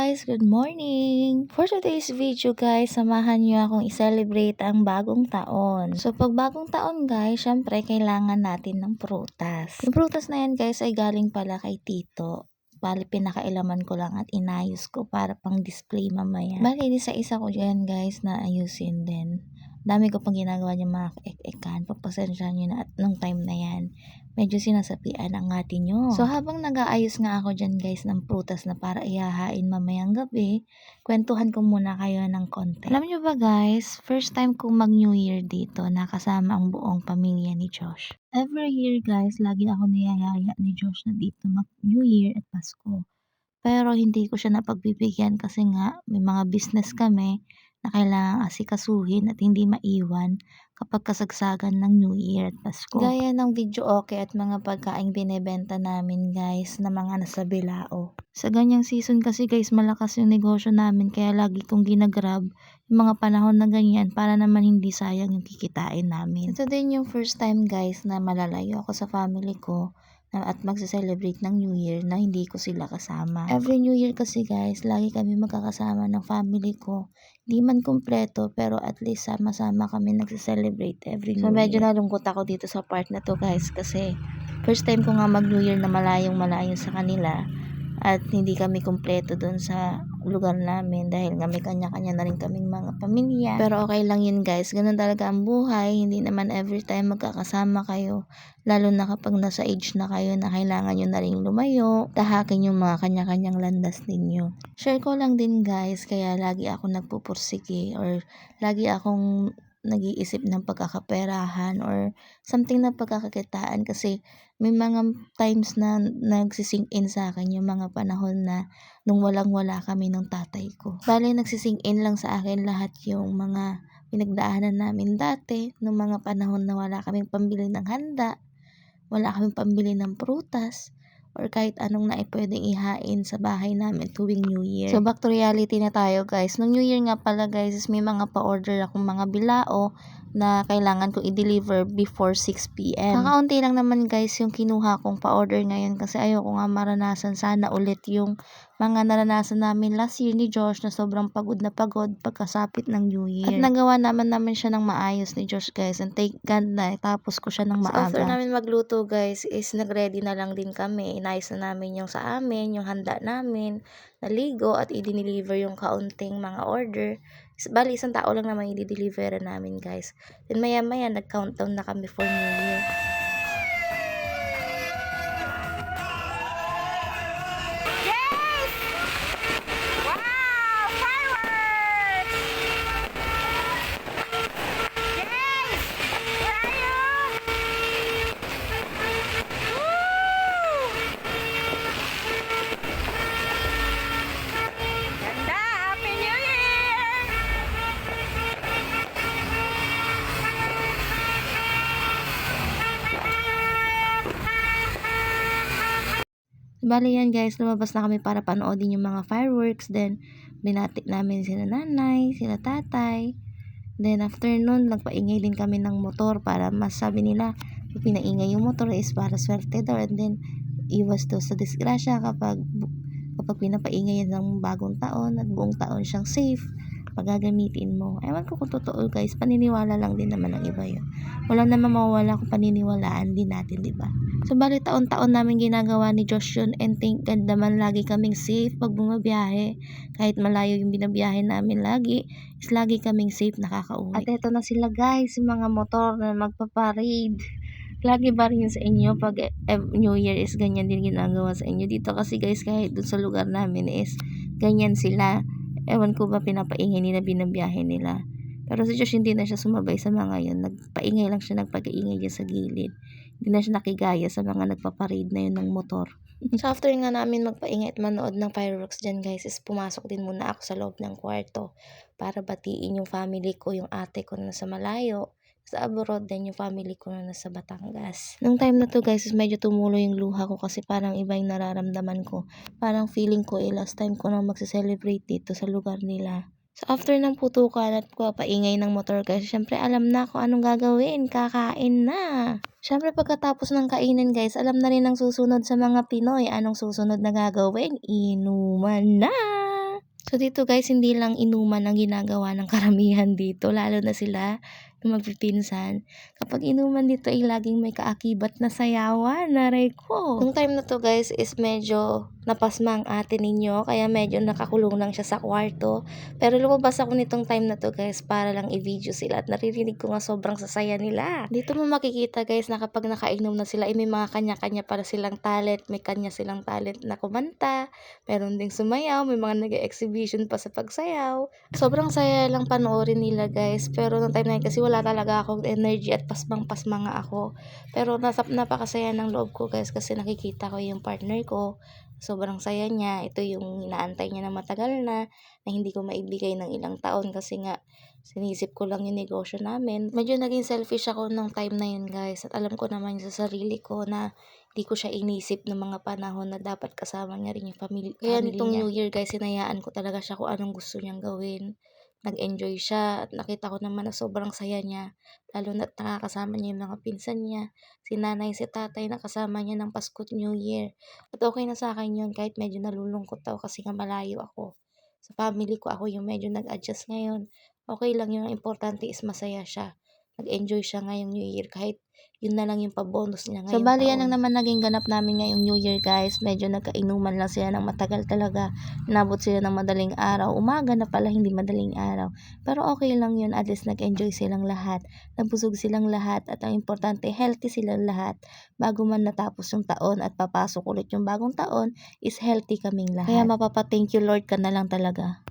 guys! Good morning! For today's video guys, samahan nyo akong i-celebrate ang bagong taon. So pag bagong taon guys, syempre kailangan natin ng prutas. Yung prutas na yan guys ay galing pala kay Tito. Bali pinakailaman ko lang at inayos ko para pang display mamaya. Bali isa-isa ko dyan guys na ayusin din. Dami ko pang ginagawa yung mga ek-ekan. Pagpasensyahan nyo na at nung time na yan. Medyo sinasapian ang ngati nyo. So habang nag-aayos nga ako dyan guys ng prutas na para ihahain mamayang gabi, kwentuhan ko muna kayo ng konti. Alam nyo ba guys, first time kong mag New Year dito nakasama ang buong pamilya ni Josh. Every year guys, lagi ako niyayaya ni Josh na dito mag New Year at Pasko. Pero hindi ko siya napagbibigyan kasi nga may mga business kami na kailangang asikasuhin at hindi maiwan kapag kasagsagan ng New Year at Pasko. Gaya ng video okay at mga pagkaing binebenta namin guys na mga nasa Bilao. Sa ganyang season kasi guys malakas yung negosyo namin kaya lagi kong ginagrab yung mga panahon na ganyan para naman hindi sayang yung kikitain namin. Ito din yung first time guys na malalayo ako sa family ko at magse-celebrate ng New Year na hindi ko sila kasama. Every New Year kasi guys, lagi kami magkakasama ng family ko. Di man kumpleto pero at least sama-sama kami nagse-celebrate every New Year. So medyo nalungkot ako dito sa part na to guys kasi first time ko nga mag New Year na malayong-malayo sa kanila at hindi kami kumpleto dun sa lugar namin dahil nga may kanya-kanya na rin kaming mga pamilya. Pero okay lang yun guys, ganun talaga ang buhay, hindi naman every time magkakasama kayo, lalo na kapag nasa age na kayo na kailangan nyo na rin lumayo, tahakin yung mga kanya-kanyang landas ninyo. Share ko lang din guys, kaya lagi ako nagpupursige or lagi akong nag-iisip ng pagkakaperahan or something na pagkakakitaan kasi may mga times na nagsisink in sa akin yung mga panahon na nung walang-wala kami ng tatay ko. Bale, nagsisink in lang sa akin lahat yung mga pinagdaanan namin dati nung mga panahon na wala kaming pambili ng handa, wala kaming pambili ng prutas, or kahit anong pwedeng ihain sa bahay namin tuwing New Year. So back to reality na tayo guys. Nung New Year nga pala guys, may mga pa-order akong mga bilao na kailangan ko i-deliver before 6 PM. Kakaunti lang naman guys yung kinuha kong pa-order ngayon kasi ayoko nga maranasan sana ulit yung mga naranasan namin last year ni Josh na sobrang pagod na pagod pagkasapit ng New Year. At nagawa namin siya ng maayos ni Josh guys and thank God na tapos ko siya ng maaga. So after namin magluto guys is nagready na lang din kami. Inayos na namin yung sa amin, yung handa namin, naligo at i-deliver yung kaunting mga order. Bali, isang tao lang naman i-deliver namin guys. Then maya-maya nag-countdown na kami for New Year. Bali yan guys, lumabas na kami para panoodin yung mga fireworks. Then, binati namin sila nanay, sila tatay. Then, after nun, nagpaingay din kami ng motor para mas sabi nila, pinaingay yung motor is para swerte daw. And then, iwas daw sa disgrasya kapag pinapaingay yan ng bagong taon at buong taon siyang safe pag gagamitin mo. Ewan ko kung totoo guys, paniniwala lang din naman ng iba yun. Wala naman mawawala kung paniniwalaan din natin, diba? So, bali taon-taon namin ginagawa ni Josh yun and thank God naman lagi kaming safe pag bumabiyahe. Kahit malayo yung binabiyahe namin lagi, is lagi kaming safe nakakauwi. At eto na sila guys, yung mga motor na magpaparade. Lagi ba rin sa inyo pag New Year is ganyan din ginagawa sa inyo dito? Kasi guys, kahit dun sa lugar namin is ganyan sila. Ewan ko ba pinapaingay nila, binabiyahe nila. Pero si Josh hindi na siya sumabay sa mga yun. Nagpaingay lang siya, nagpag-iingay dyan sa gilid. Hindi na siya nakigaya sa mga nagpaparade na yun ng motor. So after nga namin magpaingay at manood ng fireworks dyan guys, is pumasok din muna ako sa loob ng kwarto para batiin yung family ko, yung ate ko na nasa malayo sa abroad, then yung family ko na nasa Batangas. Nung time na to guys, is medyo tumulo yung luha ko kasi parang iba yung nararamdaman ko. Parang feeling ko last time ko na magse-celebrate dito sa lugar nila. So after ng putukan at paingay ng motor guys, syempre alam na kung anong gagawin, kakain na. Syempre pagkatapos ng kainan guys, alam na rin ang susunod sa mga Pinoy. Anong susunod na gagawin? Inuman na! So dito guys, hindi lang inuman ang ginagawa ng karamihan dito, lalo na sila yung magpipinsan. Kapag inuman dito ay laging may kaakibat na sayawan, naray ko. Nung time na to guys is medyo napasma ang ate ninyo, kaya medyo nakakulong lang siya sa kwarto. Pero lumabas ako nitong time na to guys para lang i-video sila at naririnig ko nga sobrang sasaya nila. Dito mo makikita guys na kapag nakainom na sila ay may mga kanya-kanya para silang talent, may kanya silang talent na kumanta, meron ding sumayaw, may mga nag-exhibition pa sa pagsayaw. Sobrang saya lang panoorin nila guys, pero nung time na yun kasi wala talaga akong energy at pasmang-pasma nga ako. Pero napakasaya ng loob ko guys kasi nakikita ko yung partner ko. Sobrang saya niya. Ito yung inaantay niya na matagal na hindi ko maibigay ng ilang taon kasi nga sinisip ko lang yung negosyo namin. Medyo naging selfish ako nung time na yun guys at alam ko naman sa sarili ko na di ko siya inisip ng mga panahon na dapat kasama niya rin yung family nitong niya. New Year guys, hinayaan ko talaga siya kung anong gusto niyang gawin. Nag-enjoy siya at nakita ko naman na sobrang saya niya. Lalo na't nakakasama niya yung mga pinsan niya, si nanay, si tatay, nakasama niya ng Pasko at New Year. At okay na sa akin yun kahit medyo nalulungkot ako kasi nga malayo ako. Sa family ko ako yung medyo nag-adjust ngayon. Okay lang yun, ang importante is masaya siya. Nag-enjoy siya ngayong New Year kahit yun na lang yung pa-bonus niya ngayong bali yan ang naman naging ganap namin ngayong New Year guys. Medyo nagkainuman lang sila ng matagal talaga. Inabot sila ng madaling araw. Umaga na pala, hindi madaling araw. Pero okay lang yun, at least nag-enjoy silang lahat. Nabusog silang lahat at ang importante, healthy silang lahat. Bago man natapos yung taon at papasok ulit yung bagong taon, is healthy kaming lahat. Kaya mapapa-thank you Lord ka na lang talaga.